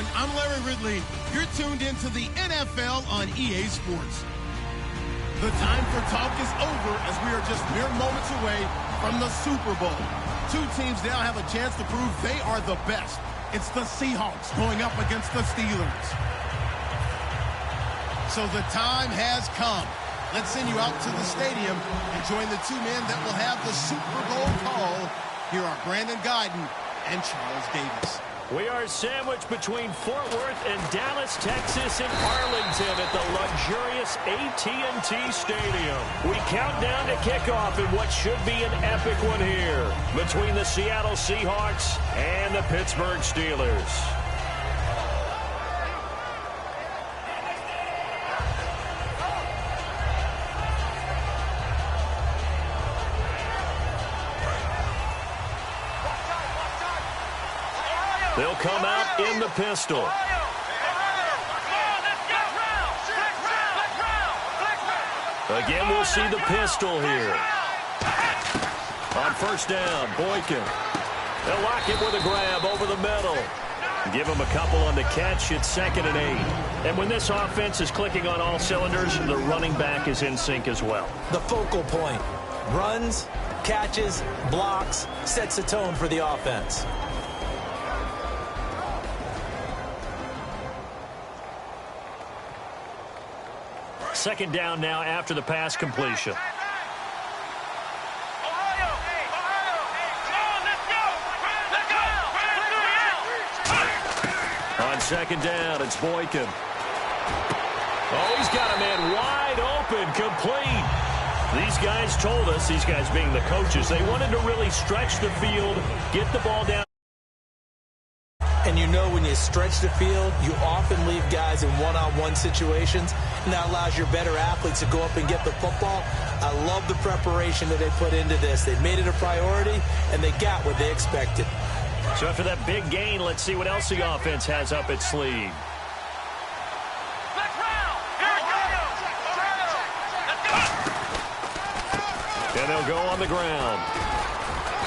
everyone. I'm Larry Ridley. You're tuned into the NFL on EA Sports. The time for talk is over as we are just mere moments away from the Super Bowl. Two teams now have a chance to prove they are the best. It's the Seahawks going up against the Steelers. So the time has come. Let's send you out to the stadium and join the two men that will have the Super Bowl call. Here are Brandon Gaudin and Charles Davis. We are sandwiched between Fort Worth and Dallas, Texas, and Arlington at the luxurious AT&T Stadium. We count down to kickoff in what should be an epic one here between the Seattle Seahawks and the Pittsburgh Steelers. They'll come out in the pistol. Again, we'll see the pistol here. On first down, Boykin. They'll lock it with a grab over the middle. Give him a couple on the catch. It's 2nd and 8. And when this offense is clicking on all cylinders, the running back is in sync as well. The focal point. Runs, catches, blocks, sets the tone for the offense. Second down now after the pass completion. On second down, it's Boykin. Oh, he's got a man wide open, complete. These guys told us, these guys being the coaches, they wanted to really stretch the field, get the ball down. And you know when you stretch the field, you often leave guys in one-on-one situations, and that allows your better athletes to go up and get the football. I love the preparation that they put into this. They made it a priority, and they got what they expected. So after that big gain, let's see what else the offense has up its sleeve. And they'll go on the ground.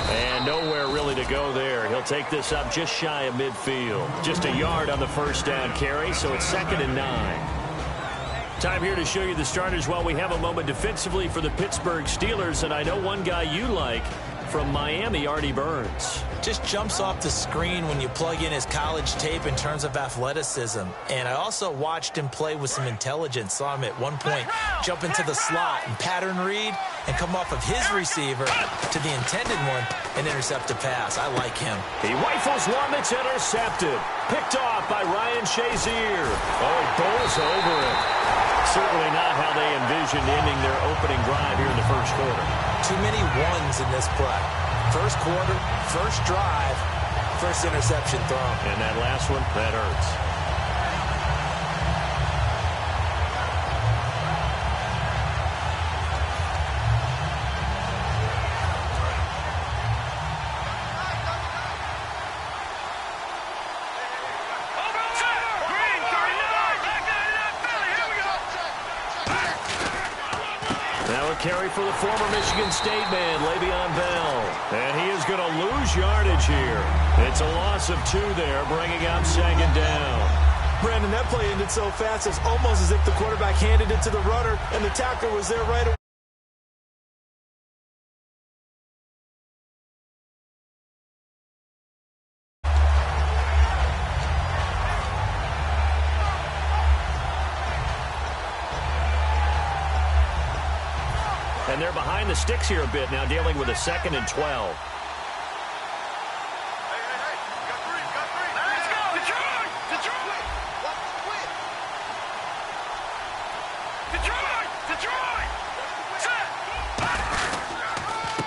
And nowhere really to go there. He'll take this up just shy of midfield. Just a yard on the first down carry, so it's 2nd and 9. Time here to show you the starters while we have a moment defensively for the Pittsburgh Steelers. And I know one guy you like from Miami, Artie Burns. Just jumps off the screen when you plug in his college tape in terms of athleticism. And I also watched him play with some intelligence. Saw him at one point jump into the slot and pattern read and come off of his receiver to the intended one and intercept a pass. I like him. He rifles one that's intercepted. Picked off by Ryan Shazier. Oh, he bowls over it. Certainly not how they envisioned ending their opening drive here in the first quarter. Too many ones in this play. First quarter, first drive, first interception thrown. And that last one, that hurts. Carry for the former Michigan State man, Le'Veon Bell. And he is going to lose yardage here. It's a loss of 2 there, bringing out 2nd down. Brandon, that play ended so fast, it's almost as if the quarterback handed it to the runner, and the tackler was there right away. And they're behind the sticks here a bit now, dealing with a 2nd and 12.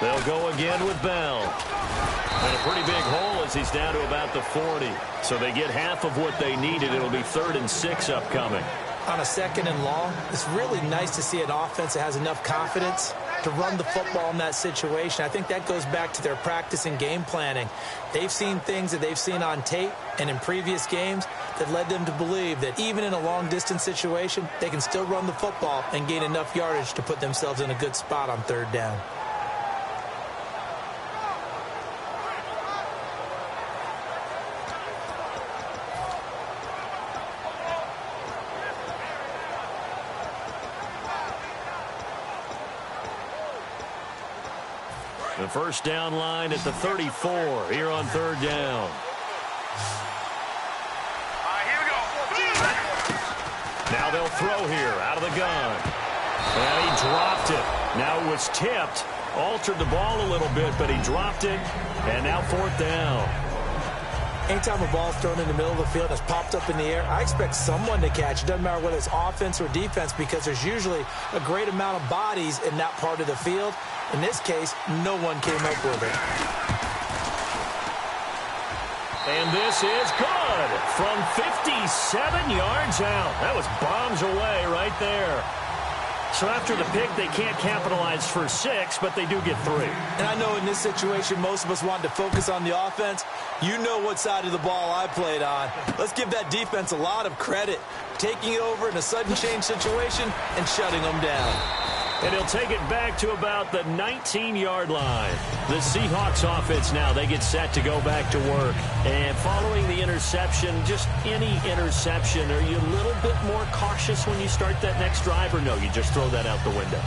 They'll go again with Bell. And a pretty big hole as he's down to about the 40. So they get half of what they needed. It'll be 3rd and 6 upcoming. On a 2nd and long, it's really nice to see an offense that has enough confidence to run the football in that situation. I think that goes back to their practice and game planning. They've seen things that they've seen on tape and in previous games that led them to believe that even in a long-distance situation, they can still run the football and gain enough yardage to put themselves in a good spot on 3rd down. The first down line at the 34 here on third down. Now they'll throw here out of the gun. And he dropped it. Now it was tipped. Altered the ball a little bit, but he dropped it. And now fourth down. Anytime a ball's thrown in the middle of the field and it's popped up in the air, I expect someone to catch. It doesn't matter whether it's offense or defense because there's usually a great amount of bodies in that part of the field. In this case, no one came up with it. And this is good from 57 yards out. That was bombs away right there. So after the pick, they can't capitalize for 6, but they do get 3. And I know in this situation, most of us wanted to focus on the offense. You know what side of the ball I played on. Let's give that defense a lot of credit. Taking it over in a sudden change situation and shutting them down. And he'll take it back to about the 19-yard line. The Seahawks offense now, they get set to go back to work. And following the interception, just any interception, are you a little bit more cautious when you start that next drive, or no, you just throw that out the window?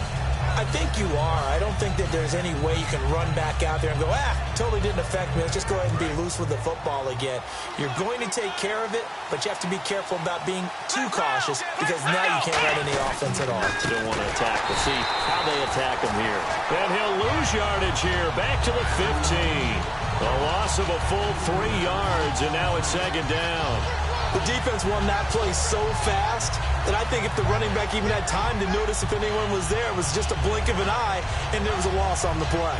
I think you are. I don't think that there's any way you can run back out there and go, totally didn't affect me. Let's just go ahead and be loose with the football again. You're going to take care of it, but you have to be careful about being too cautious because now you can't run any offense at all. Still want to attack. We'll see how they attack him here. And he'll lose yardage here. Back to the 15. A loss of a full 3 yards, and now it's second down. The defense won that play so fast that I think if the running back even had time to notice if anyone was there, it was just a blink of an eye, and there was a loss on the play.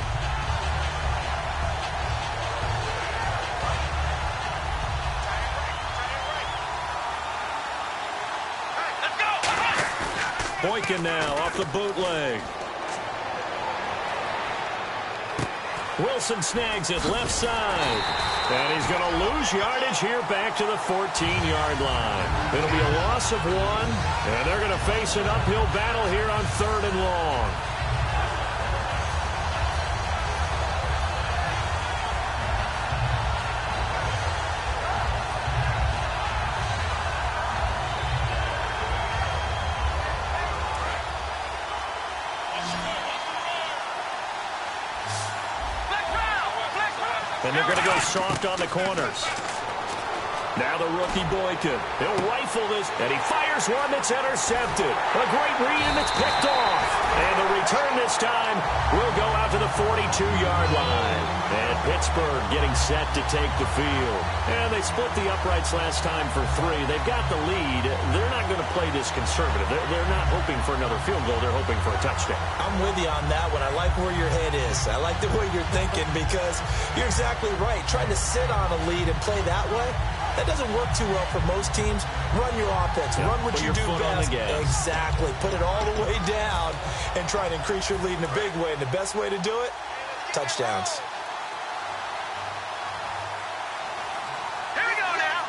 Boykin now off the bootleg. Wilson snags it left side. And he's going to lose yardage here back to the 14-yard line. It'll be a loss of 1, and they're going to face an uphill battle here on 3rd and long. And they're going to go soft on the corners. Now the rookie Boykin. He'll rifle this, and he fires one that's intercepted. A great read, and it's picked off. And the return this time will go out to the 42-yard line. And Pittsburgh getting set to take the field. And they split the uprights last time for 3. They've got the lead. They're not going to play this conservative. They're not hoping for another field goal. They're hoping for a touchdown. I'm with you on that one. I like where your head is. I like the way you're thinking because you're exactly right. Trying to sit on a lead and play that way, that doesn't work too well for most teams. Run your offense. Run what you do best. Exactly. Put it all the way down and try to increase your lead in a big way. And the best way to do it, touchdowns. Here we go now.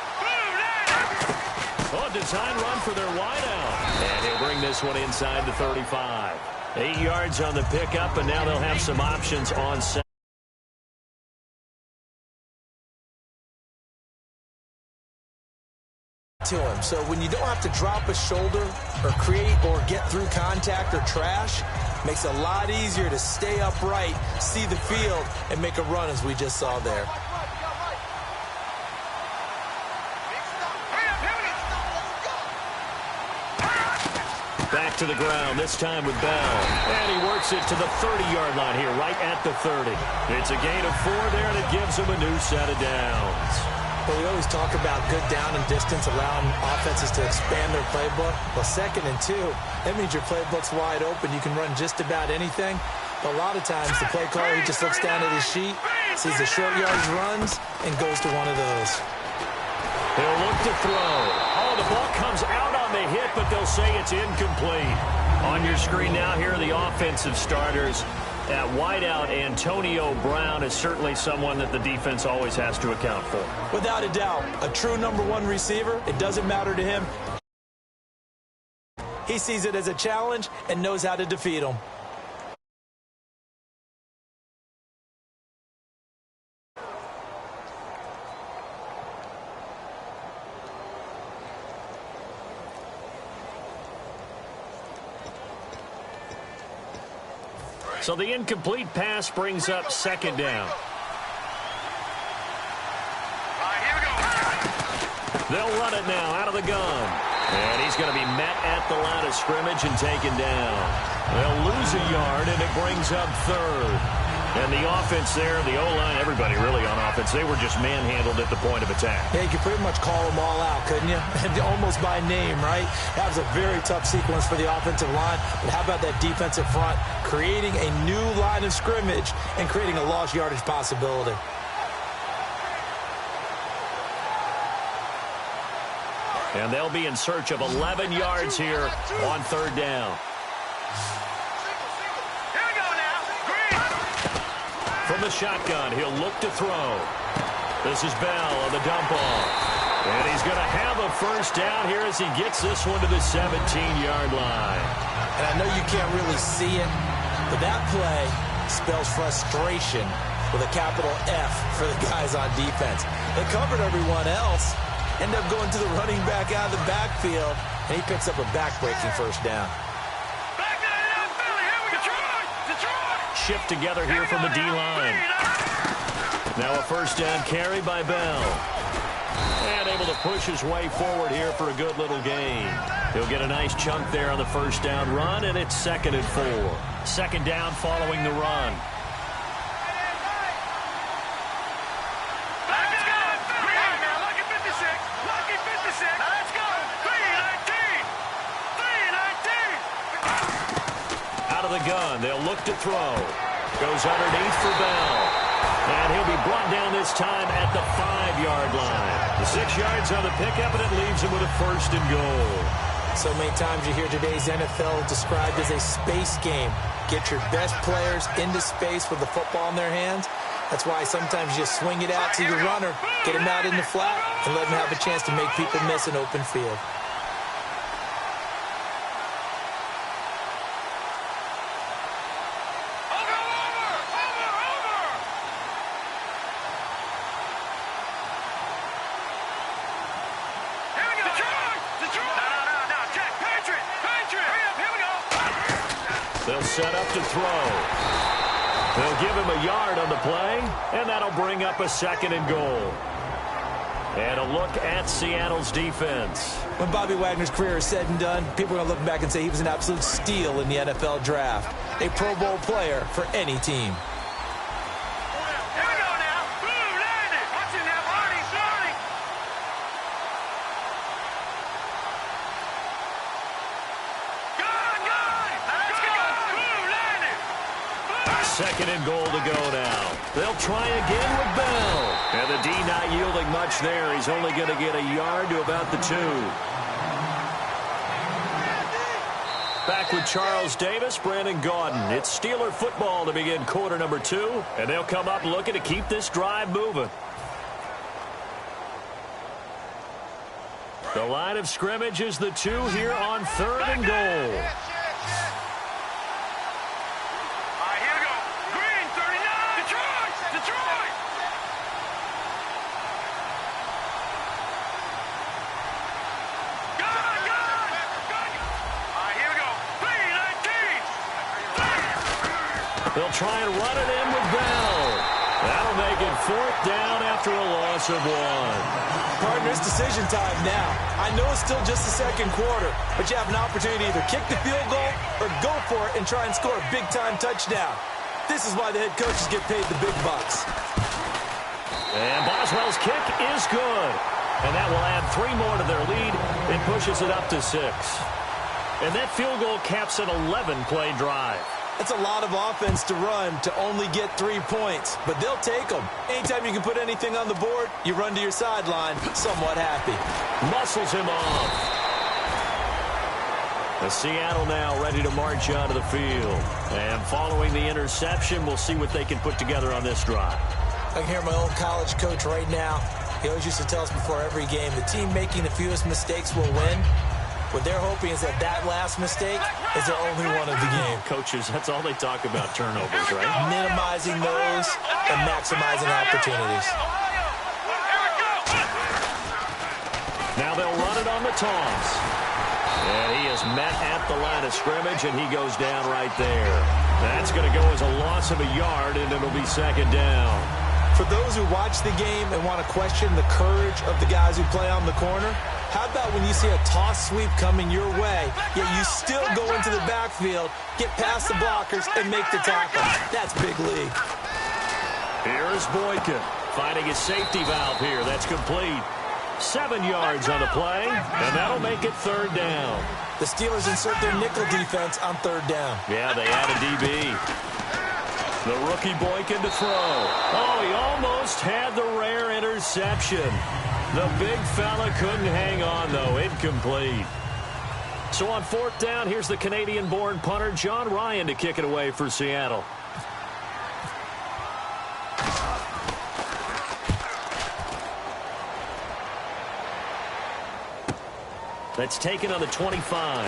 Oh, design run for their wideout. And he'll bring this one inside the 35. 8 yards on the pickup, and now they'll have some options on set. To him. So when you don't have to drop a shoulder or create or get through contact or trash, makes it a lot easier to stay upright, see the field, and make a run as we just saw there. Back to the ground, this time with Bell. And he works it to the 30-yard line here, right at the 30. It's a gain of 4 there, and it gives him a new set of downs. Well, we always talk about good down and distance, allowing offenses to expand their playbook. Well, 2nd and 2, that means your playbook's wide open. You can run just about anything. But a lot of times, the play caller, he just looks down at his sheet, sees the short yards runs, and goes to one of those. He'll look to throw. Oh, the ball comes out on the hit, but they'll say it's incomplete. On your screen now, here are the offensive starters. At wideout, Antonio Brown is certainly someone that the defense always has to account for. Without a doubt, a true number 1 receiver. It doesn't matter to him. He sees it as a challenge and knows how to defeat him. So the incomplete pass brings up second down. They'll run it now out of the gun. And he's going to be met at the line of scrimmage and taken down. They'll lose a yard, and it brings up third. And the offense there, the O-line, everybody really on offense, they were just manhandled at the point of attack. Yeah, you could pretty much call them all out, couldn't you? Almost by name, right? That was a very tough sequence for the offensive line. But how about that defensive front creating a new line of scrimmage and creating a lost yardage possibility? And they'll be in search of 11 yards here on third down. From the shotgun, he'll look to throw. This is Bell on the dump off. And he's going to have a first down here as he gets this one to the 17-yard line. And I know you can't really see it, but that play spells frustration with a capital F for the guys on defense. They covered everyone else, end up going to the running back out of the backfield, and he picks up a back-breaking first down. Shift together here from the D-line. Now a first down carry by Bell. And able to push his way forward here for a good little gain. He'll get a nice chunk there on the first down run, and it's 2nd and 4. Second down following the run. The gun. They'll look to throw. Goes underneath for Bell. And he'll be brought down this time at the 5-yard line. The 6 yards on the pickup, and it leaves him with a first and goal. So many times you hear today's NFL described as a space game. Get your best players into space with the football in their hands. That's why sometimes you just swing it out to your runner, get him out in the flat, and let him have a chance to make people miss an open field. They'll set up to throw. They'll give him a yard on the play, and that'll bring up a 2nd and goal. And a look at Seattle's defense. When Bobby Wagner's career is said and done, people are going to look back and say he was an absolute steal in the NFL draft. A Pro Bowl player for any team. Second and goal to go now. They'll try again with Bell. And the D not yielding much there. He's only going to get a yard to about the 2. Back with Charles Davis, Brandon Gaudin. It's Steeler football to begin quarter number 2. And they'll come up looking to keep this drive moving. The line of scrimmage is the 2 here on 3rd and goal. They'll try and run it in with Bell. That'll make it 4th down after a loss of 1. Partner, it's decision time now. I know it's still just the 2nd quarter, but you have an opportunity to either kick the field goal or go for it and try and score a big-time touchdown. This is why the head coaches get paid the big bucks. And Boswell's kick is good. And that will add 3 more to their lead. It pushes it up to 6. And that field goal caps an 11-play drive. That's a lot of offense to run to only get 3 points, but they'll take them. Anytime you can put anything on the board, you run to your sideline somewhat happy. Muscles him off. The Seattle now ready to march onto the field. And following the interception, we'll see what they can put together on this drive. I can hear my old college coach right now. He always used to tell us before every game, the team making the fewest mistakes will win. What they're hoping is that that last mistake is their only one of the game. Coaches, that's all they talk about, turnovers, right? Minimizing those and maximizing opportunities. Now they'll run it on the toss. And he is met at the line of scrimmage, and he goes down right there. That's going to go as a loss of a yard, and it'll be second down. For those who watch the game and want to question the courage of the guys who play on the corner, how about when you see a toss sweep coming your way, yet you still go into the backfield, get past the blockers, and make the tackle? That's big league. Here's Boykin finding his safety valve here. That's complete. 7 yards on the play, and that'll make it third down. The Steelers insert their nickel defense on third down. Yeah, they add a DB. The rookie Boykin to throw. Oh, he almost had the rare interception. The big fella couldn't hang on, though. Incomplete. So on fourth down, here's the Canadian-born punter, John Ryan, to kick it away for Seattle. That's taken on the 25.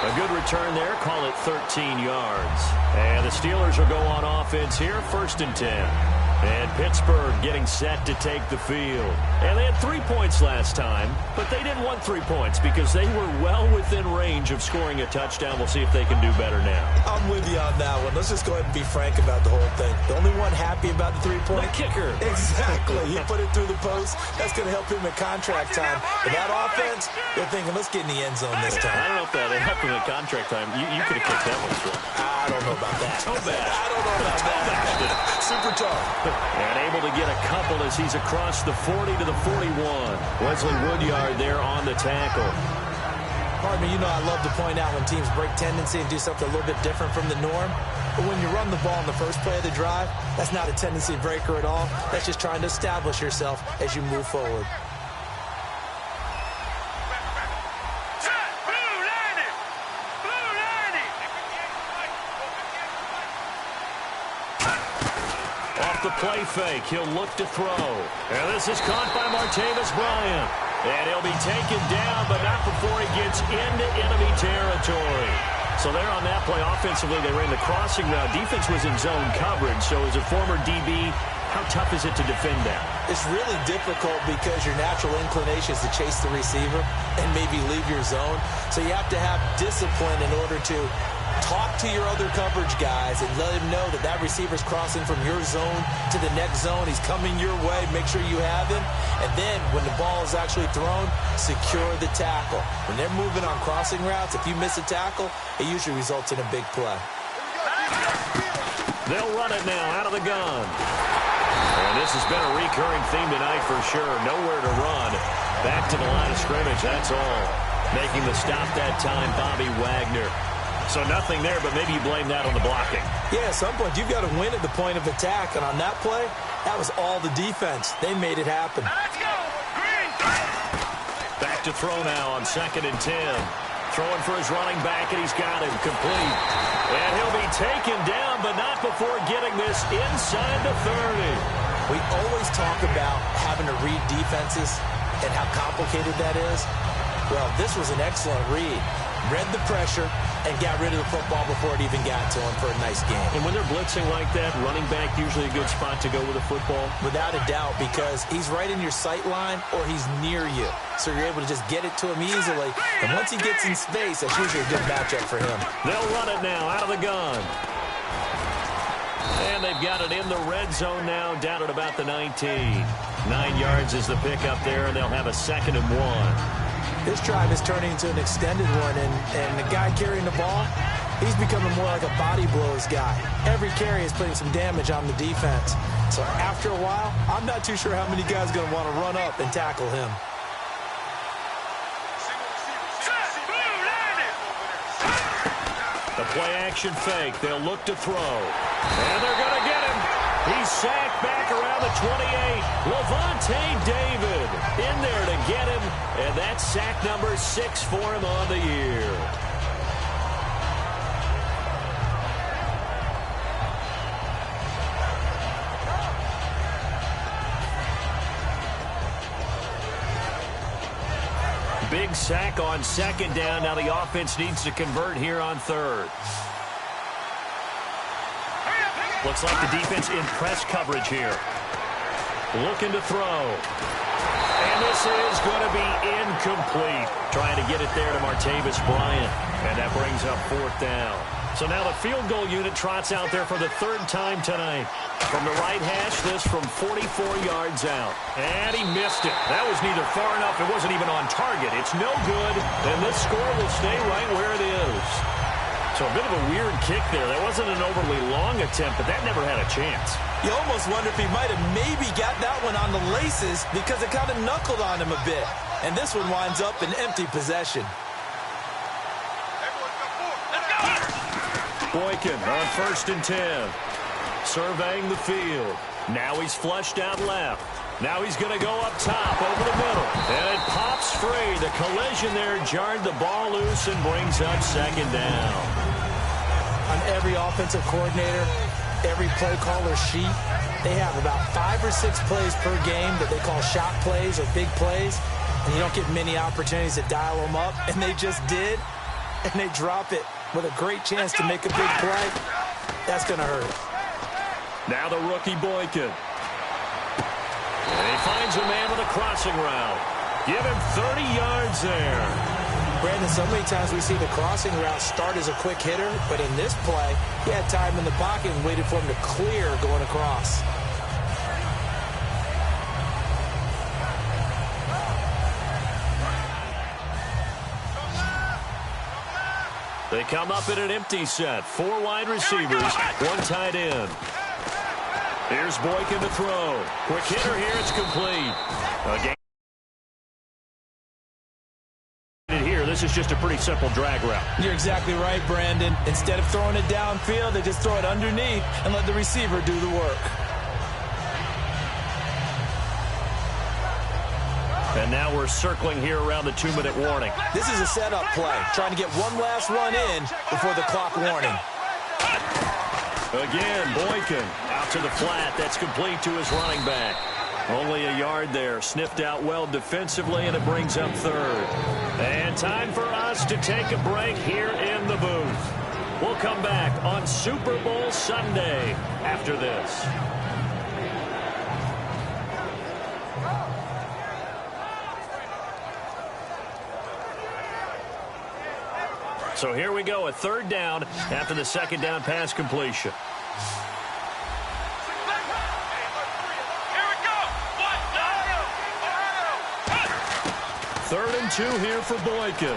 A good return there. Call it 13 yards. And the Steelers will go on offense here, 1st and 10. And Pittsburgh getting set to take the field. And they had 3 points last time, but they didn't want 3 points because they were well within range of scoring a touchdown. We'll see if they can do better now. I'm with you on that one. Let's just go ahead and be frank about the whole thing. The only one happy about the 3-point? The kicker. Exactly. He put it through the post. That's going to help him at contract time. But that offense, they're thinking, let's get in the end zone this time. I don't know if that helped him at contract time. You could have kicked that one through. I don't know about that. Toe bash. I don't know about that. Super tough. And able to get a couple as he's across the 40 to the 41. Wesley Woodyard there on the tackle. Pardon me, you know I love to point out when teams break tendency and do something a little bit different from the norm. But when you run the ball in the first play of the drive, that's not a tendency breaker at all. That's just trying to establish yourself as you move forward. The play fake. He'll look to throw. And this is caught by Martavis Bryant. And he'll be taken down, but not before he gets into enemy territory. So there on that play, offensively, they ran the crossing route. Defense was in zone coverage. So as a former DB, how tough is it to defend that? It's really difficult because your natural inclination is to chase the receiver and maybe leave your zone. So you have to have discipline in order to talk to your other coverage guys and let him know that that receiver's crossing from your zone to the next zone. He's coming your way. Make sure you have him. And then when the ball is actually thrown, secure the tackle. When they're moving on crossing routes, if you miss a tackle, it usually results in a big play. They'll run it now out of the gun. And this has been a recurring theme tonight for sure. Nowhere to run. Back to the line of scrimmage, that's all. Making the stop that time, Bobby Wagner. So nothing there, but maybe you blame that on the blocking. Yeah, at some point, you've got to win at the point of attack. And on that play, that was all the defense. They made it happen. Let's go. Green. Back to throw now on 2nd and 10. Throwing for his running back, and he's got him complete. And he'll be taken down, but not before getting this inside the 30. We always talk about having to read defenses and how complicated that is. Well, this was an excellent read. Read the pressure and got rid of the football before it even got to him for a nice game. And when they're blitzing like that, running back usually a good spot to go with a football? Without a doubt, because he's right in your sight line or he's near you. So you're able to just get it to him easily. And once he gets in space, that's usually a good matchup for him. They'll run it now out of the gun. And they've got it in the red zone now, down at about the 19. 9 yards is the pickup there, and they'll have a 2nd and 1. This drive is turning into an extended one, and the guy carrying the ball, he's becoming more like a body blows guy. Every carry is putting some damage on the defense. So after a while, I'm not too sure how many guys are going to want to run up and tackle him. The play action fake. They'll look to throw. And they're going to get him. He's sacked back around the 28. Lavonte David in there to get him. And that's sack number 6 for him on the year. Big sack on 2nd down. Now the offense needs to convert here on 3rd. Looks like the defense in press coverage here. Looking to throw. And this is going to be incomplete. Trying to get it there to Martavis Bryant. And that brings up 4th down. So now the field goal unit trots out there for the 3rd time tonight. From the right hash, this from 44 yards out. And he missed it. That was neither far enough. It wasn't even on target. It's no good. And this score will stay right where it is. So a bit of a weird kick there. That wasn't an overly long attempt, but that never had a chance. You almost wonder if he might have maybe got that one on the laces because it kind of knuckled on him a bit. And this one winds up in empty possession. Boykin on 1st and 10. Surveying the field. Now he's flushed out left. Now he's going to go up top over the middle. And it pops free. The collision there jarred the ball loose and brings up 2nd down. On every offensive coordinator, every play caller sheet, they have about 5 or 6 plays per game that they call shot plays or big plays. And you don't get many opportunities to dial them up. And they just did. And they drop it with a great chance to make a big play. That's going to hurt. Now the rookie Boykin. And he finds a man with a crossing route. Give him 30 yards there. Brandon, so many times we see the crossing route start as a quick hitter, but in this play, he had time in the pocket and waited for him to clear going across. They come up in an empty set. 4 wide receivers, 1 tight end. Here's Boykin to throw. Quick hitter here, it's complete. Again. Here, this is just a pretty simple drag route. You're exactly right, Brandon. Instead of throwing it downfield, they just throw it underneath and let the receiver do the work. And now we're circling here around the 2-minute warning. This is a setup play, trying to get one last run in before the clock warning. Again, Boykin out to the flat. That's complete to his running back. Only a yard there. Sniffed out well defensively, and it brings up 3rd. And time for us to take a break here in the booth. We'll come back on Super Bowl Sunday after this. So here we go, a 3rd down after the 2nd down pass completion. Third and 2 here for Boykin.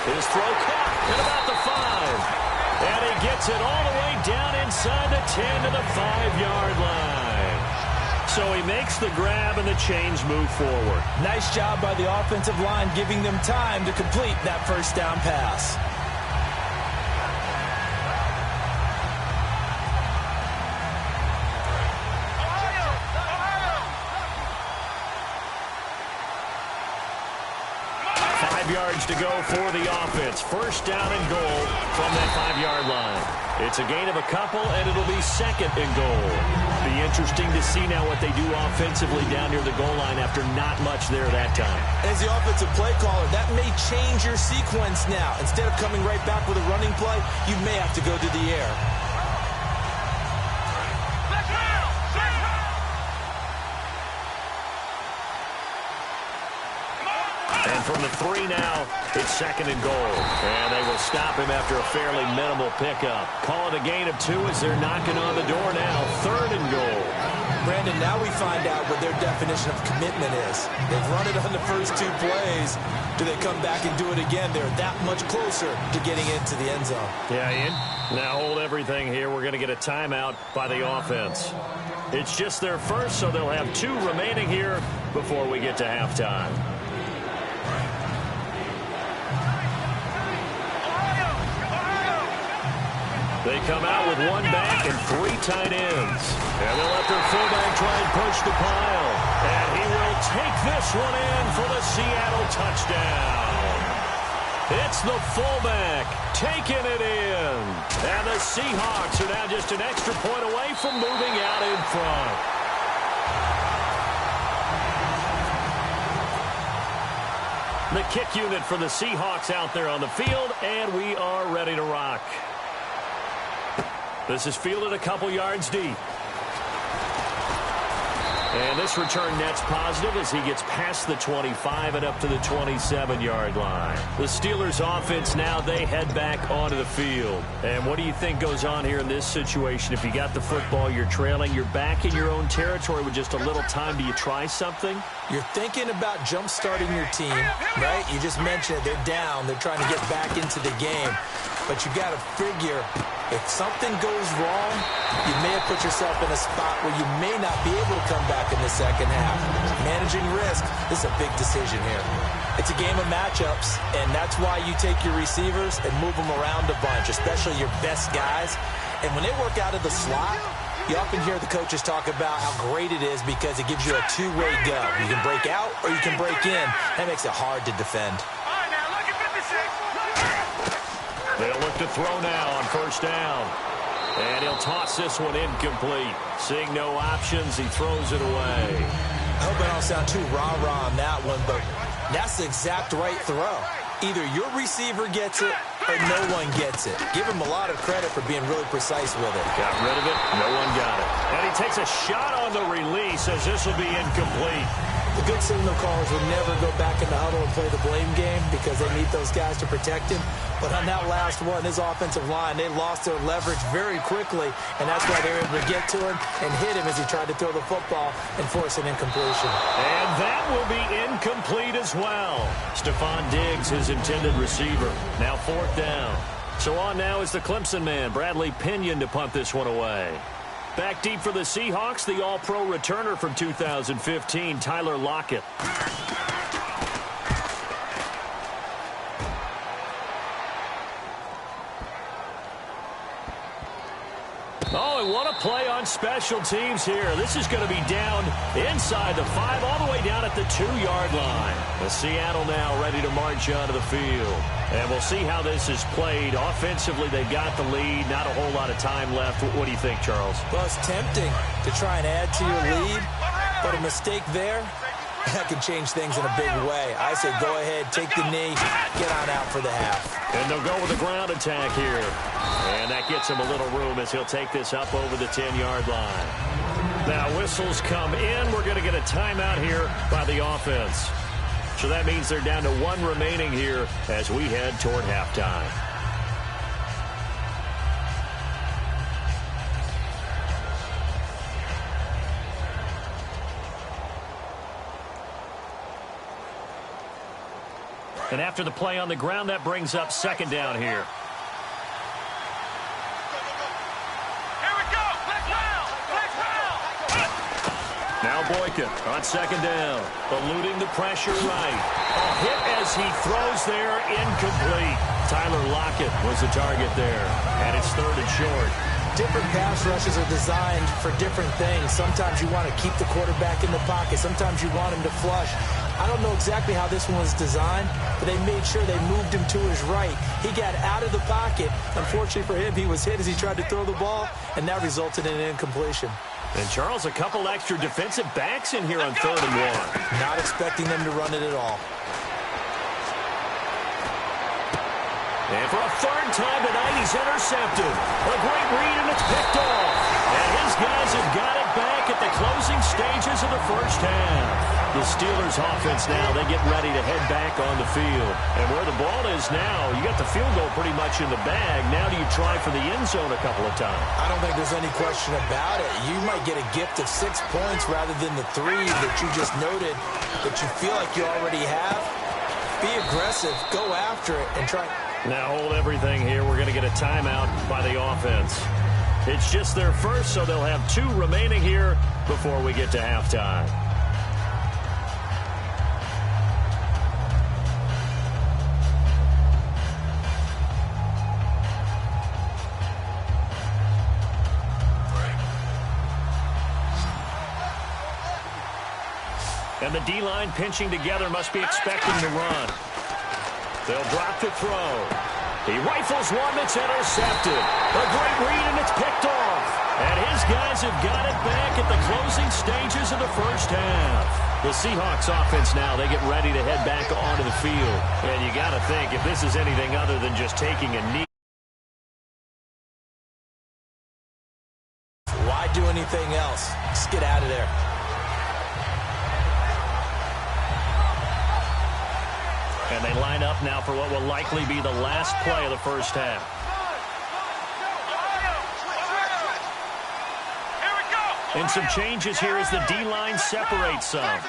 His throw caught at about the 5. And he gets it all the way down inside the 10 to the 5-yard line. So he makes the grab and the chains move forward. Nice job by the offensive line giving them time to complete that 1st down pass. Yards to go for the offense. 1st down and goal from that 5-yard line. It's a gain of a couple, and it'll be 2nd and goal. Be interesting to see now what they do offensively down near the goal line after not much there that time. As the offensive play caller, that may change your sequence now. Instead of coming right back with a running play, you may have to go to the air. From the 3 now, it's 2nd and goal. And they will stop him after a fairly minimal pickup. Call it a gain of 2 as they're knocking on the door now. 3rd and goal. Brandon, now we find out what their definition of commitment is. They've run it on the first 2 plays. Do they come back and do it again? They're that much closer to getting into the end zone. Yeah, Ian. Now hold everything here. We're going to get a timeout by the offense. It's just their first, so they'll have 2 remaining here before we get to halftime. They come out with 1 back and 3 tight ends. And they'll let their fullback try and push the pile. And he will take this one in for the Seattle touchdown. It's the fullback taking it in. And the Seahawks are now just an extra point away from moving out in front. The kick unit for the Seahawks out there on the field, and we are ready to rock. This is fielded a couple yards deep. And this return net's positive as he gets past the 25 and up to the 27-yard line. The Steelers offense now, they head back onto the field. And what do you think goes on here in this situation? If you got the football, you're trailing, you're back in your own territory with just a little time. Do you try something? You're thinking about jump-starting your team, right? You just mentioned it. They're down. They're trying to get back into the game. But you got to figure, if something goes wrong, you may have put yourself in a spot where you may not be able to come back in the second half. Managing risk, this is a big decision here. It's a game of matchups, and that's why you take your receivers and move them around a bunch, especially your best guys. And when they work out of the slot, you often hear the coaches talk about how great it is because it gives you a two-way go. You can break out or you can break in. That makes it hard to defend. They'll look to throw now on first down. And he'll toss this one incomplete. Seeing no options, he throws it away. I hope I don't sound too rah-rah on that one, but that's the exact right throw. Either your receiver gets it or no one gets it. Give him a lot of credit for being really precise with it. Got rid of it. No one got it. And he takes a shot on the release as this will be incomplete. The good signal callers will never go back in the huddle and play the blame game because they need those guys to protect him. But on that last one, his offensive line, they lost their leverage very quickly, and that's why they were able to get to him and hit him as he tried to throw the football and force an incompletion. And that will be incomplete as well. Stephon Diggs, his intended receiver. Now fourth down. So on now is the Clemson man, Bradley Pinion, to punt this one away. Back deep for the Seahawks, the all-pro returner from 2015, Tyler Lockett. Oh, and what a play on special teams here. This is going to be down inside the 5, all the way down at the 2-yard line. The Seattle now ready to march onto the field. And we'll see how this is played. Offensively, they've got the lead. Not a whole lot of time left. What do you think, Charles? Well, it's tempting to try and add to your lead, but a mistake there, that can change things in a big way. I say go ahead, take the knee, get on out for the half. And they'll go with a ground attack here. And that gets him a little room as he'll take this up over the 10-yard line. Now, whistles come in. We're going to get a timeout here by the offense. So that means they're down to 1 remaining here as we head toward halftime. And after the play on the ground, that brings up second down here. Here we go. Let's round. Let's round. Now Boykin on second down. Eluding the pressure right. A hit as he throws there, incomplete. Tyler Lockett was the target there. And it's third and short. Different pass rushes are designed for different things. Sometimes you want to keep the quarterback in the pocket. Sometimes you want him to flush. I don't know exactly how this one was designed, but they made sure they moved him to his right. He got out of the pocket. Unfortunately for him, he was hit as he tried to throw the ball, and that resulted in an incompletion. And, Charles, a couple extra defensive backs in here on 3rd and 1. Not expecting them to run it at all. And for a third time tonight, he's intercepted. A great read, and it's picked off. And his guys have got it back at the closing stages of the first half. The Steelers offense now, they get ready to head back on the field. And where the ball is now, you got the field goal pretty much in the bag. Now do you try for the end zone a couple of times? I don't think there's any question about it. You might get a gift of 6 points rather than the 3 that you just noted that you feel like you already have. Be aggressive, go after it, and try. Now hold everything here. We're going to get a timeout by the offense. It's just their first, so they'll have 2 remaining here before we get to halftime. And the D-line pinching together, must be expecting to run. They'll drop the throw. He rifles one that's intercepted. A great read, and it's picked off. And his guys have got it back at the closing stages of the first half. The Seahawks offense now, they get ready to head back onto the field. And you got to think, if this is anything other than just taking a knee. Why do anything else? Just get out of there. And they line up now for what will likely be the last play of the first half. And some changes here as the D-line separates some.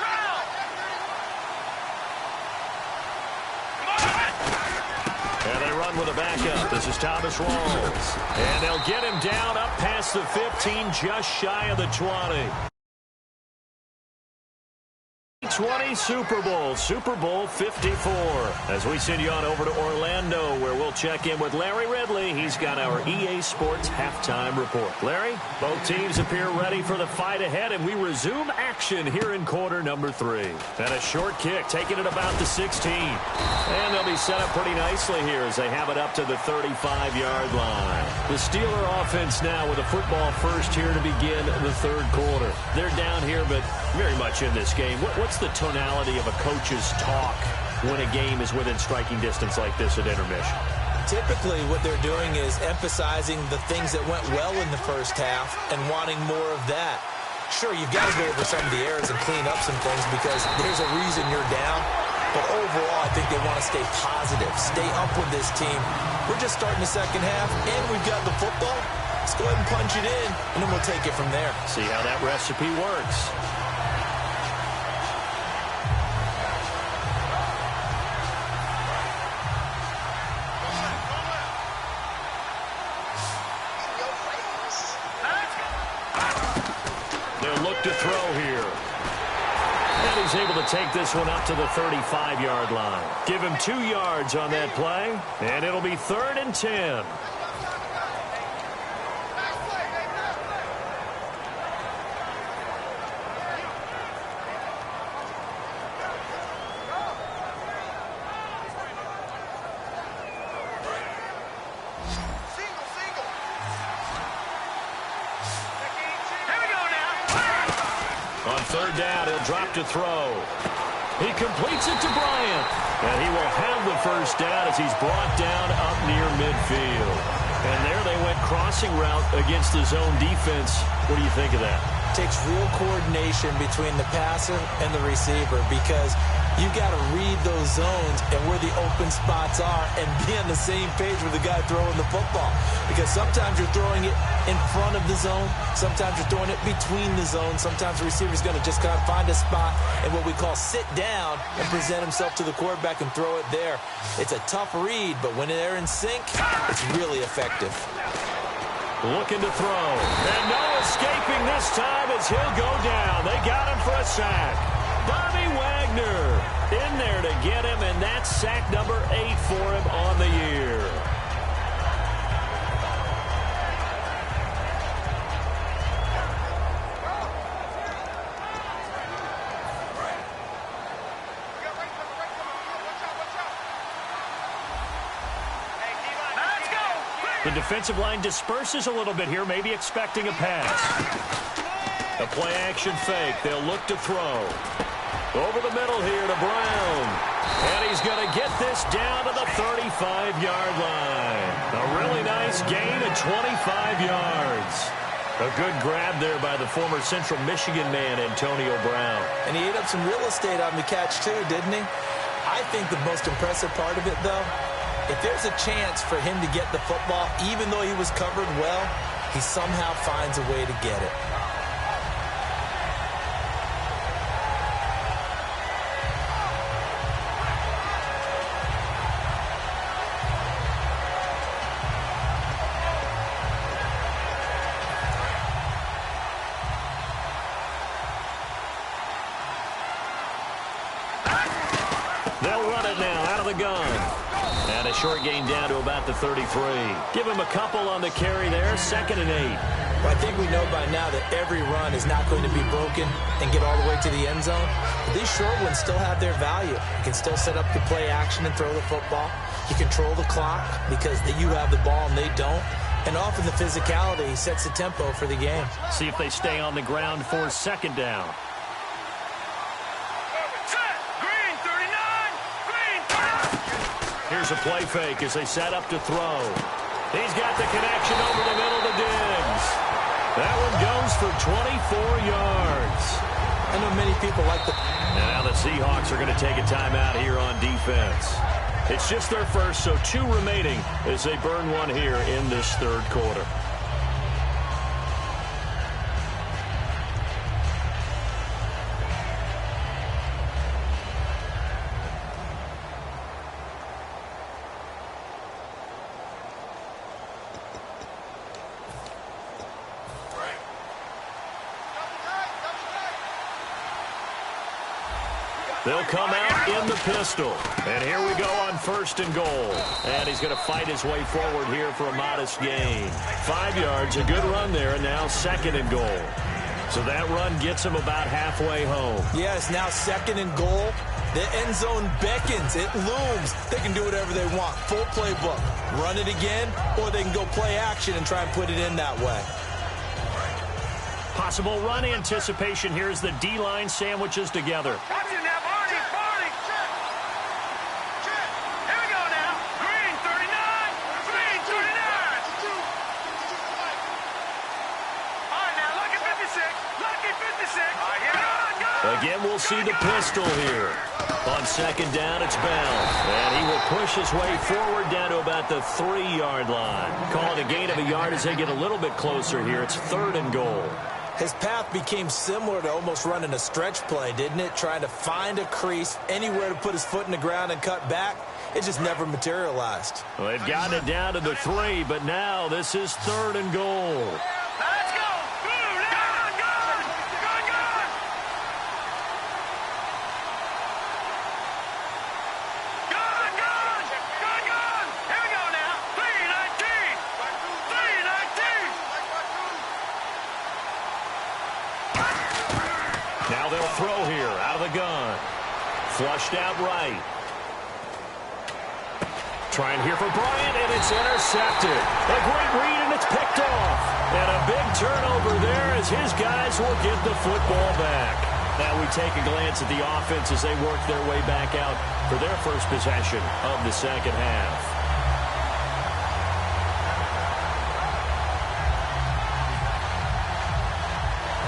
And they run with a backup. This is Thomas Rawls. And they'll get him down up past the 15, just shy of the 20. 20 Super Bowl 54. As we send you on over to Orlando, where we'll check in with Larry Ridley. He's got our EA Sports halftime report. Larry, both teams appear ready for the fight ahead, and we resume action here in quarter number 3. And a short kick, taking it about the 16. And they'll be set up pretty nicely here as they have it up to the 35-yard line. The Steeler offense now with a football first here to begin the third quarter. They're down here, but very much in this game. What's the tonality of a coach's talk when a game is within striking distance like this at intermission? Typically, what they're doing is emphasizing the things that went well in the first half and wanting more of that. Sure, you've got to go over some of the errors and clean up some things because there's a reason you're down. But overall, I think they want to stay positive, stay up with this team. We're just starting the second half, and we've got the football. Let's go ahead and punch it in, and then we'll take it from there. See how that recipe works. To throw here. And he's able to take this one up to the 35-yard line. Give him 2 yards on that play, and it'll be 3rd and 10. On 3rd down, he'll drop to throw. He completes it to Bryant. And he will have the first down as he's brought down up near midfield. And there they went crossing route against the zone defense. What do you think of that? Takes real coordination between the passer and the receiver because you've got to read those zones and where the open spots are and be on the same page with the guy throwing the football. Because sometimes you're throwing it in front of the zone. Sometimes you're throwing it between the zones. Sometimes the receiver's going to just kind of find a spot and what we call sit down and present himself to the quarterback and throw it there. It's a tough read, but when they're in sync, it's really effective. Looking to throw. And no escaping this time as he'll go down. They got him for a sack. Bobby Wagner in there to get him, and that's sack number 8 for him on the year. The defensive line disperses a little bit here, maybe expecting a pass. A play-action fake. They'll look to throw. Over the middle here to Brown. And he's going to get this down to the 35-yard line. A really nice gain of 25 yards. A good grab there by the former Central Michigan man, Antonio Brown. And he ate up some real estate on the catch, too, didn't he? I think the most impressive part of it, though, if there's a chance for him to get the football, even though he was covered well, he somehow finds a way to get it. They'll run it now out of the gun. And a short gain down to about the 33. Give him a couple on the carry there. 2nd and 8. Well, I think we know by now that every run is not going to be broken and get all the way to the end zone. But these short ones still have their value. You can still set up the play action and throw the football. You control the clock because you have the ball and they don't. And often the physicality sets the tempo for the game. See if they stay on the ground for 2nd down. Here's a play fake as they set up to throw. He's got the connection over the middle to Diggs. That one goes for 24 yards. And no many people like the... And now the Seahawks are going to take a timeout here on defense. It's just their first, so 2 remaining as they burn one here in this third quarter. They'll come out in the pistol. And here we go on 1st and goal. And he's going to fight his way forward here for a modest gain. 5 yards, a good run there, and now 2nd and goal. So that run gets him about halfway home. Yes, now 2nd and goal. The end zone beckons. It looms. They can do whatever they want. Full playbook. Run it again, or they can go play action and try and put it in that way. Possible run anticipation here as the D-line sandwiches together. Watch it now, Barney, Barney. Here we go now. Green 39. Green 39. All right, now, lucky 56. Lucky 56. All right, here we go. Again, we'll see the pistol here. On 2nd down, it's Bell. And he will push his way forward down to about the 3-yard line. Call it a gain of a yard as they get a little bit closer here. It's 3rd and goal. His path became similar to almost running a stretch play, didn't it? Trying to find a crease, anywhere to put his foot in the ground and cut back. It just never materialized. Well, they've gotten it down to the 3, but now this is 3rd and goal. Let's go. Good. Here we go now. 319. 319. Now they'll throw here out of the gun. Flushed out right. Trying here for Bryant, and it's intercepted. A great read, and it's picked off. And a big turnover there as his guys will get the football back. Now we take a glance at the offense as they work their way back out for their first possession of the second half.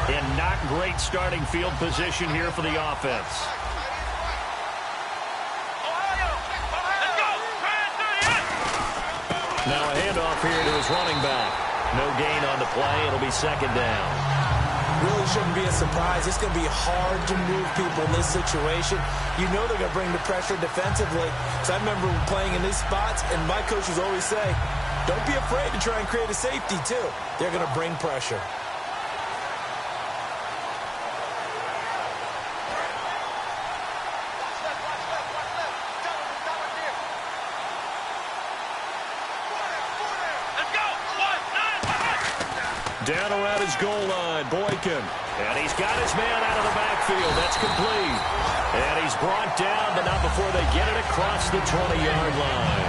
And not great starting field position here for the offense. Now a handoff here to his running back. No gain on the play. It'll be 2nd down. Really shouldn't be a surprise. It's going to be hard to move people in this situation. You know they're going to bring the pressure defensively. So I remember playing in these spots, and my coaches always say, don't be afraid to try and create a safety, too. They're going to bring pressure. Down around his goal line, Boykin. And he's got his man out of the backfield. That's complete. And he's brought down, but not before they get it across the 20-yard line.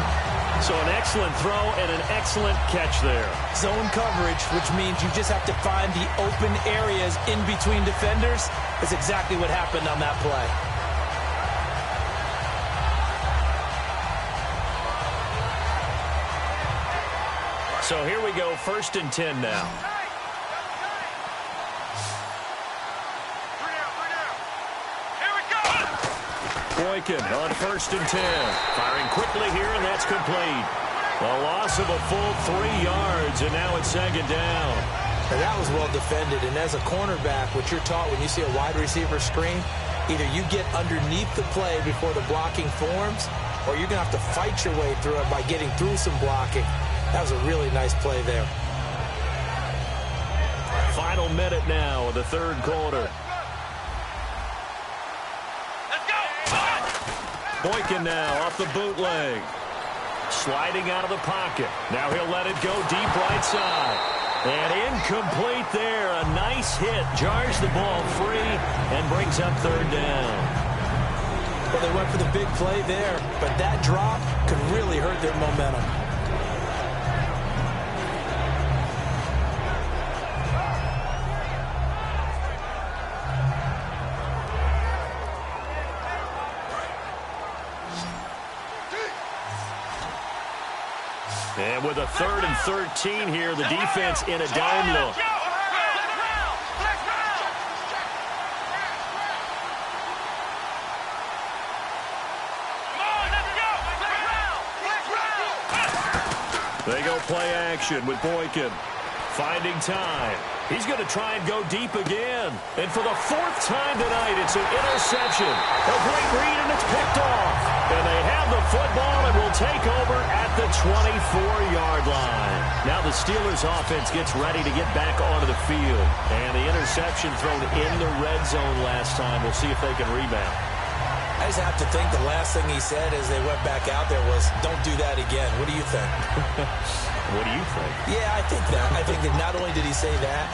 So an excellent throw and an excellent catch there. Zone coverage, which means you just have to find the open areas in between defenders, is exactly what happened on that play. So here we go, 1st and 10 now. Boykin on 1st and 10. Firing quickly here, and that's complete. A loss of a full 3 yards, and now it's 2nd down. And that was well defended, and as a cornerback, what you're taught when you see a wide receiver screen, either you get underneath the play before the blocking forms, or you're going to have to fight your way through it by getting through some blocking. That was a really nice play there. Final minute now of the third quarter. Boykin now off the bootleg. Sliding out of the pocket. Now he'll let it go deep right side. And incomplete there. A nice hit. Jars the ball free and brings up 3rd down. Well, they went for the big play there, but that drop could really hurt their momentum. And with a 3rd and 13 here, the defense in a dime look. They go play action with Boykin. Finding time. He's going to try and go deep again. And for the fourth time tonight, it's an interception. A great read, and it's picked off. And they have the football and will take over at the 24-yard line. Now the Steelers offense gets ready to get back onto the field. And the interception thrown in the red zone last time. We'll see if they can rebound. I just have to think the last thing he said as they went back out there was, don't do that again. What do you think? What do you think? Yeah, I think that. I think that not only did he say that,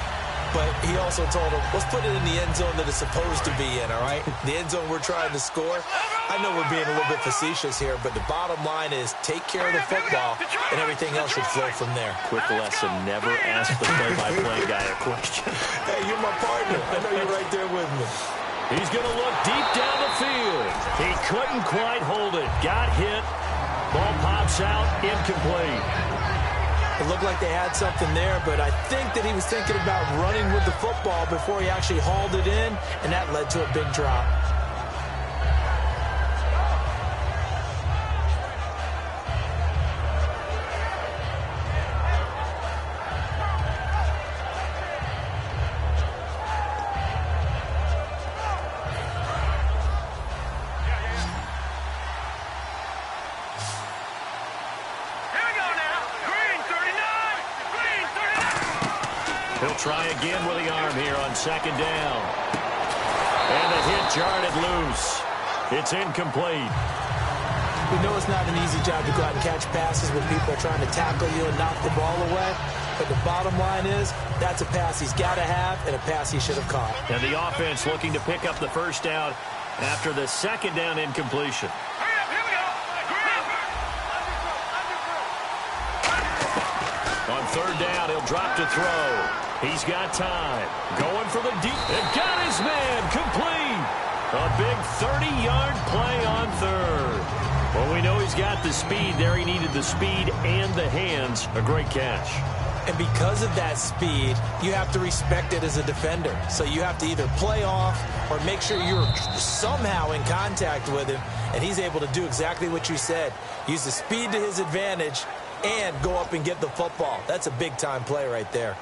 but he also told him, let's put it in the end zone that it's supposed to be in, all right? The end zone we're trying to score. I know we're being a little bit facetious here, but the bottom line is take care of the football, and everything else should flow from there. Quick lesson, never ask the play-by-play guy a question. Hey, you're my partner. I know you're right there with me. He's going to look deep down the field. He couldn't quite hold it. Got hit. Ball pops out, incomplete. It looked like they had something there, but I think that he was thinking about running with the football before he actually hauled it in, and that led to a big drop. He'll try again with the arm here on second down. And the hit jarred it loose. It's incomplete. We know it's not an easy job to go out and catch passes when people are trying to tackle you and knock the ball away. But the bottom line is, that's a pass he's got to have and a pass he should have caught. And the offense looking to pick up the first down after the second down incompletion. On third down, he'll drop to throw. He's got time. Going for the deep. And got his man complete. A big 30-yard play on third. Well, we know he's got the speed there. He needed the speed and the hands. A great catch. And because of that speed, you have to respect it as a defender. So you have to either play off or make sure you're somehow in contact with him. And he's able to do exactly what you said. Use the speed to his advantage and go up and get the football. That's a big-time play right there.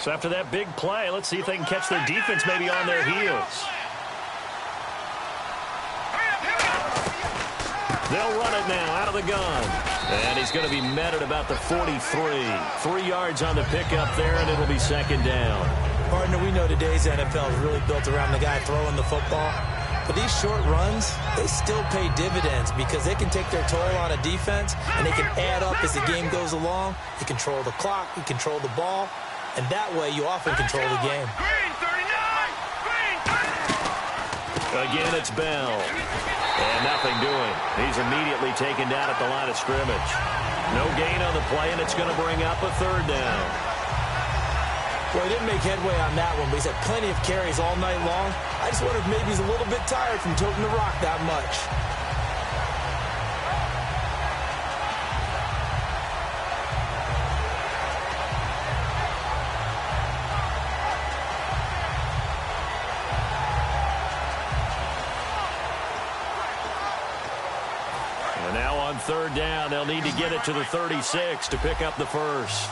So after that big play, let's see if they can catch their defense maybe on their heels. They'll run it now out of the gun. And he's going to be met at about the 43. 3 yards on the pickup there, and it'll be second down. Partner, we know today's NFL is really built around the guy throwing the football. But these short runs, they still pay dividends because they can take their toll on a defense, and they can add up as the game goes along. You control the clock, you control the ball, and that way you often control the game. Again, it's Bell. And nothing doing. He's immediately taken down at the line of scrimmage. No gain on the play, and it's going to bring up a third down. Well, he didn't make headway on that one, but he's had plenty of carries all night long. I just wonder if maybe he's a little bit tired from toting the rock that much. And now on third down, they'll need to get it to the 36 to pick up the first.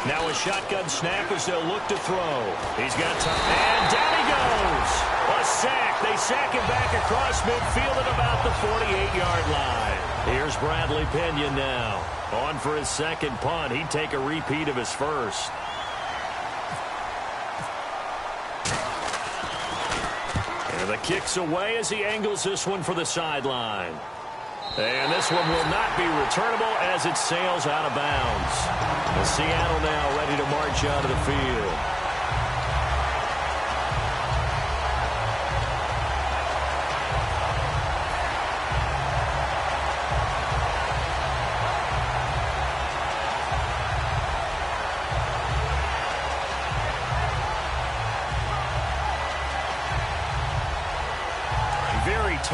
Now a shotgun snap as they'll look to throw. He's got time. And down he goes. A sack. They sack him back across midfield at about the 48-yard line. Here's Bradley Pinion now. On for his second punt. He'd take a repeat of his first. And the kick's away as he angles this one for the sideline. And this one will not be returnable as it sails out of bounds. And Seattle now ready to march out of the field.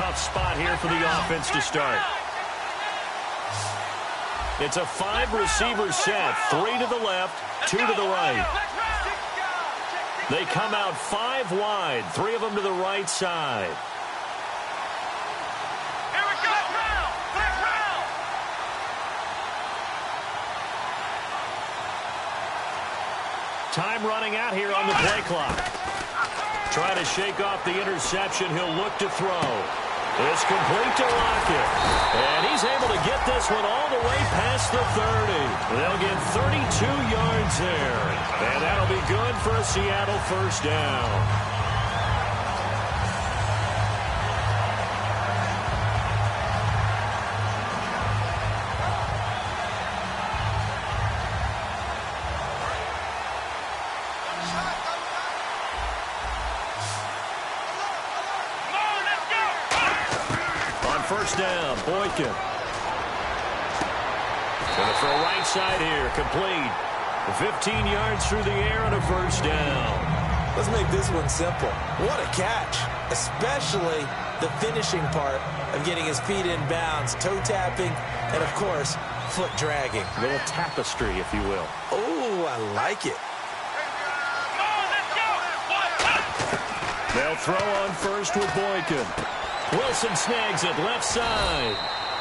tough spot here for the offense to start. It's a 5-receiver set. 3 to the left, 2 to the right. They come out 5 wide, 3 of them to the right side. Here we go. Back round. Time running out here on the play clock. Trying to shake off the interception. He'll look to throw. It's complete to Lockett. And he's able to get this one all the way past the 30. They'll get 32 yards there. And that'll be good for a Seattle first down. First down, Boykin. Going to throw right side here, complete. 15 yards through the air on a first down. Let's make this one simple. What a catch, especially the finishing part of getting his feet in bounds, toe tapping, and, of course, foot dragging. A little tapestry, if you will. Oh, I like it. They'll throw on first with Boykin. Wilson snags it left side.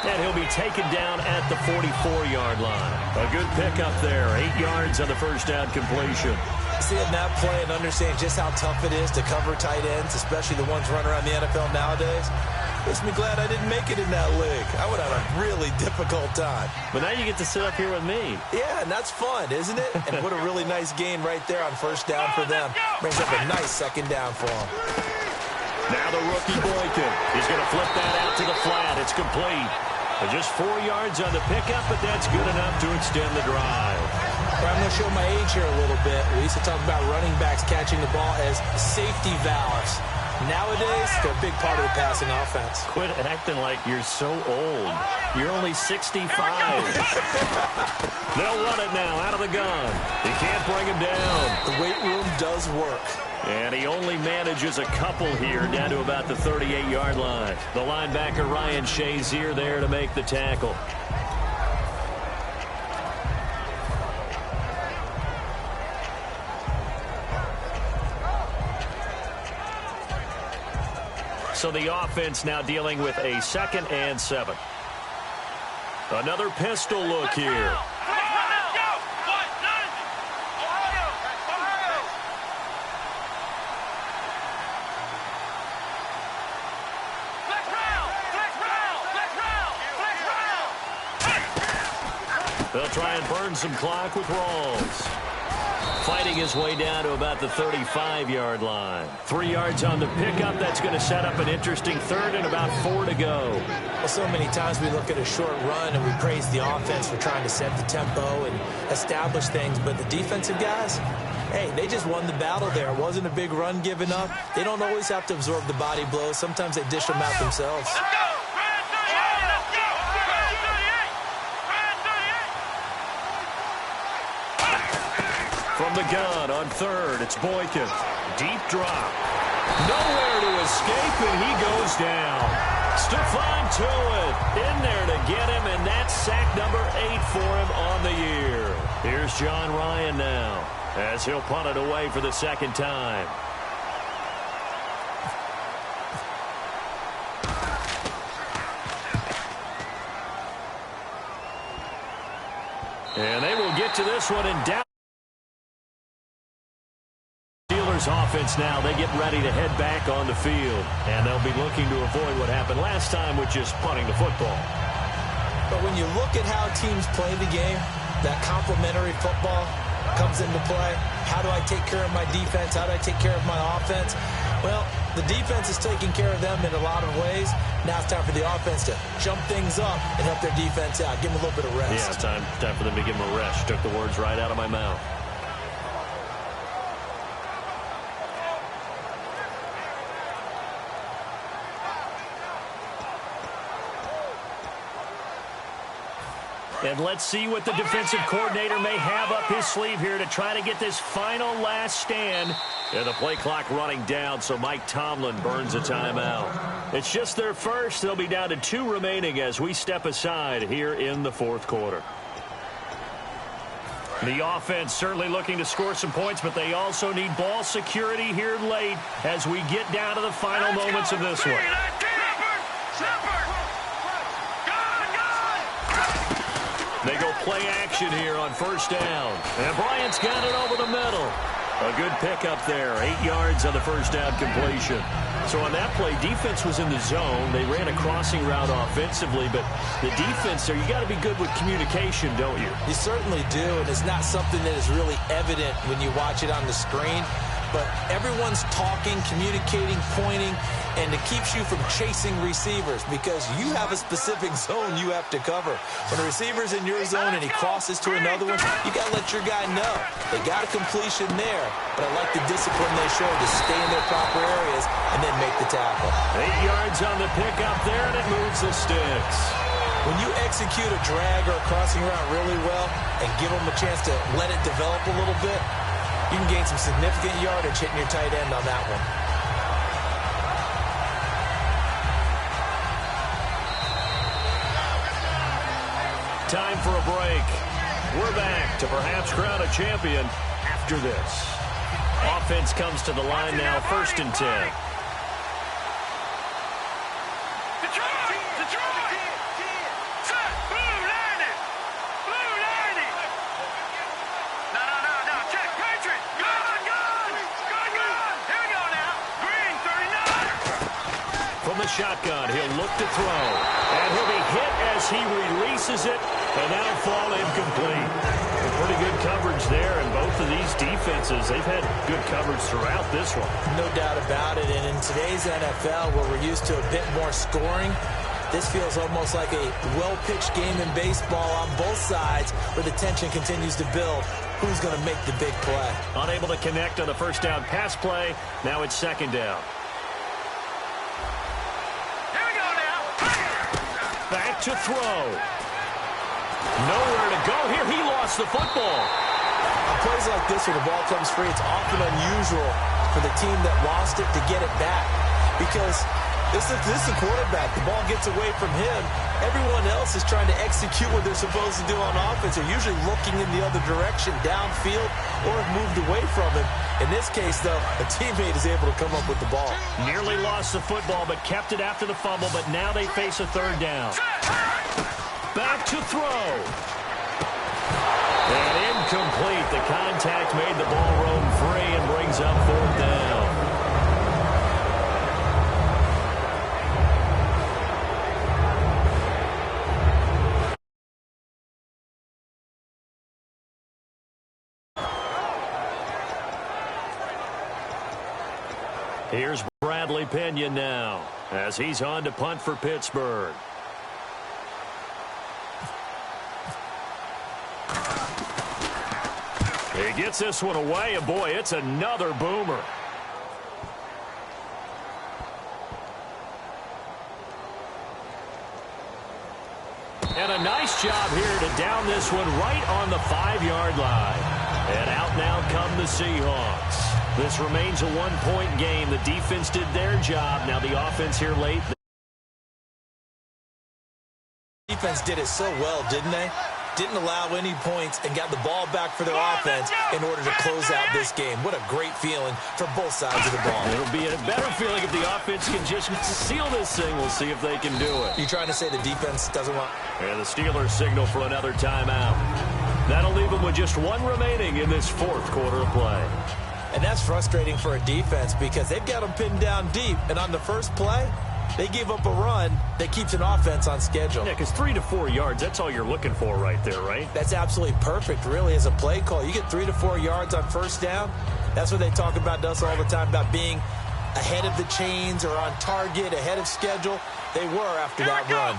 And he'll be taken down at the 44-yard line. A good pickup there. 8 yards on the first down completion. Seeing that play and understand just how tough it is to cover tight ends, especially the ones running around the NFL nowadays, makes me glad I didn't make it in that league. I would have a really difficult time. But now you get to sit up here with me. Yeah, and that's fun, isn't it? And what a really nice gain right there on first down for them. Brings up a nice second down for them. Now the rookie Boykin. He's going to flip that out to the flat. It's complete. Just 4 yards on the pickup, but that's good enough to extend the drive. Well, I'm going to show my age here a little bit. We used to talk about running backs catching the ball as safety valves. Nowadays, they're a big part of the passing offense. Quit acting like you're so old. You're only 65. They'll run it now out of the gun. You can't bring him down. The weight room does work. And he only manages a couple here down to about the 38-yard line. The linebacker Ryan Shazier there to make the tackle. So the offense now dealing with a 2nd and 7. Another pistol look here. They'll try and burn some clock with Rawls. Fighting his way down to about the 35-yard line. 3 yards on the pickup. That's going to set up an interesting 3rd and about 4 to go. Well, so many times we look at a short run and we praise the offense for trying to set the tempo and establish things. But the defensive guys, hey, they just won the battle there. It wasn't a big run given up. They don't always have to absorb the body blows. Sometimes they dish them out themselves. From the gun on 3rd, it's Boykin. Deep drop. Nowhere to escape, and he goes down. Stephon Tuitt in there to get him, and that's sack number 8 for him on the year. Here's John Ryan now, as he'll punt it away for the 2nd time. And they will get to this one in down. Offense now, they get ready to head back on the field, and they'll be looking to avoid what happened last time with just punting the football. But when you look at how teams play the game, that complementary football comes into play. How do I take care of my defense? How do I take care of my offense? Well, the defense is taking care of them in a lot of ways. Now it's time for the offense to jump things up and help their defense out. Give them a little bit of rest. Yeah, time for them to give them a rest. Took the words right out of my mouth. And let's see what the defensive coordinator may have up his sleeve here to try to get this final last stand. And the play clock running down, so Mike Tomlin burns a timeout. It's just their first. They'll be down to 2 remaining as we step aside here in the fourth quarter. The offense certainly looking to score some points, but they also need ball security here late as we get down to the final moments of this one. They go play action here on first down. And Bryant's got it over the middle. A good pickup there. 8 yards on the first down completion. So on that play, defense was in the zone. They ran a crossing route offensively, but the defense there, you got to be good with communication, don't you? You certainly do, and it's not something that is really evident when you watch it on the screen. But everyone's talking, communicating, pointing, and it keeps you from chasing receivers because you have a specific zone you have to cover. When a receiver's in your zone and he crosses to another one, you got to let your guy know. They got a completion there, but I like the discipline they show to stay in their proper areas and then make the tackle. 8 yards on the pickup there, and it moves the sticks. When you execute a drag or a crossing route really well and give them a chance to let it develop a little bit, you can gain some significant yardage hitting your tight end on that one. Time for a break. We're back to perhaps crown a champion after this. Offense comes to the line now, 1st and 10. Shotgun, he'll look to throw, and he'll be hit as he releases it, and that'll fall incomplete. Pretty good coverage there, and both of these defenses, they've had good coverage throughout this one. No doubt about it, and in today's NFL, where we're used to a bit more scoring, this feels almost like a well-pitched game in baseball on both sides, where the tension continues to build. Who's going to make the big play? Unable to connect on the first down pass play, now it's 2nd down. Back to throw. Nowhere to go here. He lost the football. On plays like this where the ball comes free, it's often unusual for the team that lost it to get it back. Because this is the quarterback. The ball gets away from him. Everyone else is trying to execute what they're supposed to do on offense. They're usually looking in the other direction, downfield, or have moved away from him. In this case, though, a teammate is able to come up with the ball. Nearly lost the football, but kept it after the fumble, but now they face a 3rd down. Back to throw. And incomplete. The contact made the ball roam free and brings up 4th down. Here's Bradley Pinion now as he's on to punt for Pittsburgh. He gets this one away, and boy, it's another boomer. And a nice job here to down this one right on the 5-yard line. And out now come the Seahawks. This remains a 1-point game. The defense did their job. Now the offense here late. The defense did it so well, didn't they? Didn't allow any points and got the ball back for their offense in order to close out this game. What a great feeling for both sides of the ball. It'll be a better feeling if the offense can just seal this thing. We'll see if they can do it. You trying to say the defense doesn't want... And the Steelers signal for another timeout. That'll leave them with just 1 remaining in this 4th quarter of play. And that's frustrating for a defense because they've got them pinned down deep. And on the first play, they give up a run that keeps an offense on schedule. Yeah, because 3 to 4 yards, that's all you're looking for right there, right? That's absolutely perfect, really, as a play call. You get 3 to 4 yards on first down. That's what they talk about to us all the time, about being ahead of the chains or on target, ahead of schedule. They were after that run.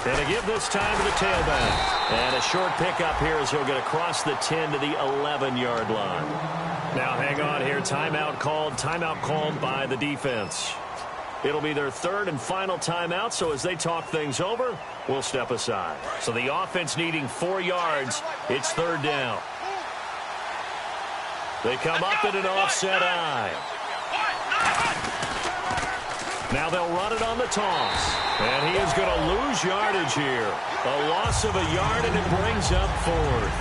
And a give give this time to the tailback. And a short pickup here as he'll get across the 10 to the 11-yard line. Now hang on here. Timeout called by the defense. It'll be their third and final timeout, so as they talk things over, we'll step aside. So the offense needing 4 yards. It's third down. They come up in an offset eye. Now they'll run it on the toss. And he is going to lose yardage here. A loss of a yard, and it brings up fourth.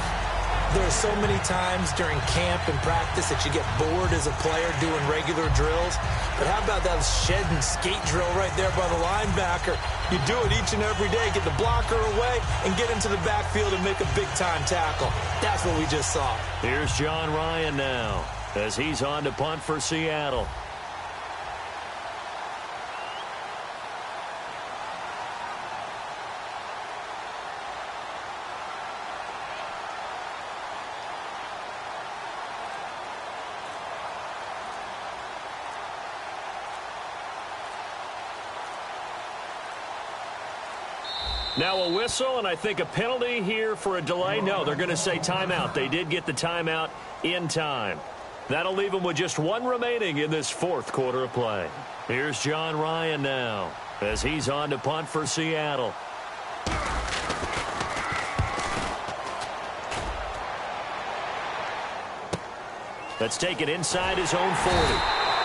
There are so many times during camp and practice that you get bored as a player doing regular drills. But how about that shed and skate drill right there by the linebacker? You do it each and every day. Get the blocker away and get into the backfield and make a big-time tackle. That's what we just saw. Here's John Ryan now as he's on to punt for Seattle. Now a whistle, and I think a penalty here for a delay. No, they're going to say timeout. They did get the timeout in time. That'll leave them with just one remaining in this fourth quarter of play. Here's John Ryan now as he's on to punt for Seattle. That's taken inside his own 40.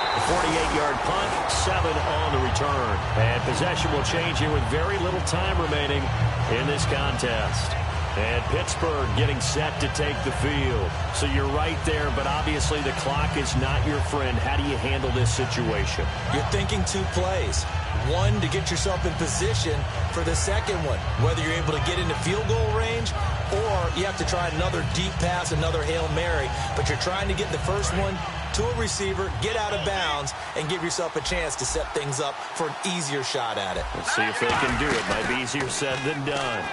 A 48-yard punt, 7 on the return. And possession will change here with very little time remaining in this contest. And Pittsburgh getting set to take the field. So you're right there, but obviously the clock is not your friend. How do you handle this situation? You're thinking 2 plays. One, to get yourself in position for the second one, whether you're able to get into field goal range or you have to try another deep pass, another Hail Mary, but you're trying to get the first one to a receiver, get out of bounds, and give yourself a chance to set things up for an easier shot at it. Let's see if they can do it. Might be easier said than done.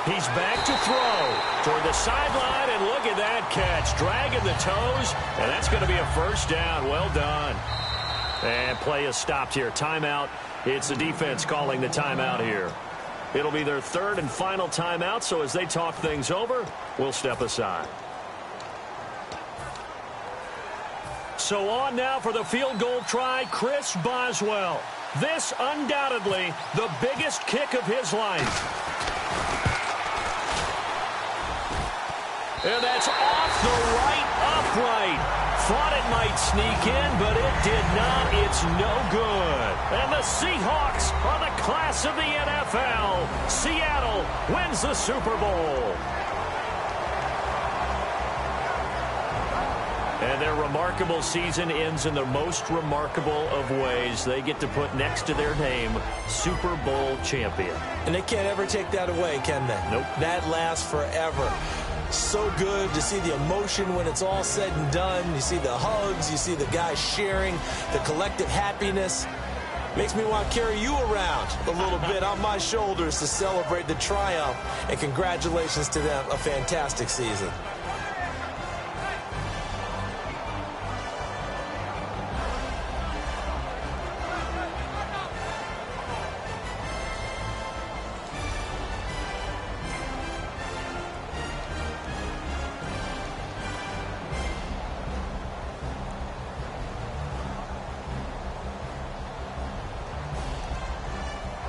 He's back to throw toward the sideline, and look at that catch. Dragging the toes, and that's going to be a first down. Well done. And play is stopped here. Timeout. It's the defense calling the timeout here. It'll be their third and final timeout, so as they talk things over, we'll step aside. So on now for the field goal try, Chris Boswell. This undoubtedly the biggest kick of his life. And that's off the right upright. Thought it might sneak in, but it did not. It's no good. And the Seahawks are the class of the NFL. Seattle wins the Super Bowl. And their remarkable season ends in the most remarkable of ways. They get to put next to their name, Super Bowl champion. And they can't ever take that away, can they? Nope. That lasts forever. So good to see the emotion when it's all said and done. You see the hugs. You see the guys sharing, the collective happiness. Makes me want to carry you around a little bit on my shoulders to celebrate the triumph. And congratulations to them. A fantastic season.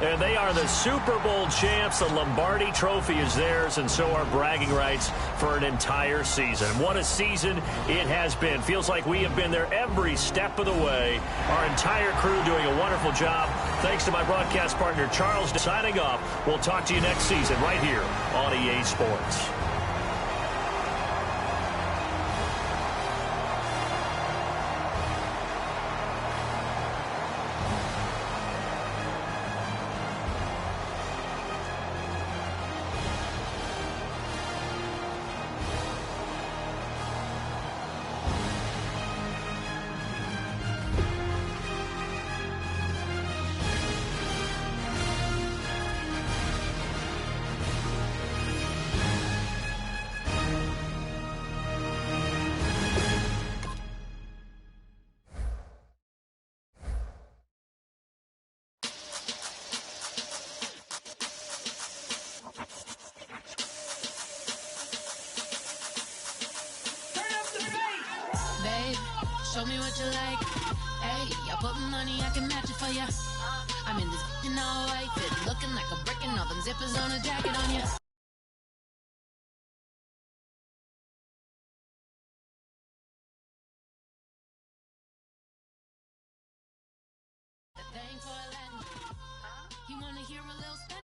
And they are the Super Bowl champs. The Lombardi Trophy is theirs, and so are bragging rights for an entire season. What a season it has been. Feels like we have been there every step of the way. Our entire crew doing a wonderful job. Thanks to my broadcast partner, Charles, signing off. We'll talk to you next season right here on EA Sports. show me what you like. Hey, I put money, I can match it for ya. I'm in this in all white fit, looking like a brick and all them zippers on a jacket on ya. The thing for a land. You wanna hear a little spin?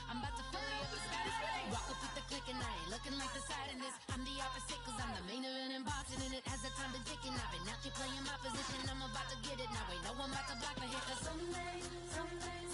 I'm about to fill you up with Spanish. Walk up with the click and I ain't looking like the side in this. I'm the opposite cause I'm the main event and boxing in it. As the time been ticking, I've been out here playing my position. I'm about to get it now. Ain't no one about to block my hit cause some days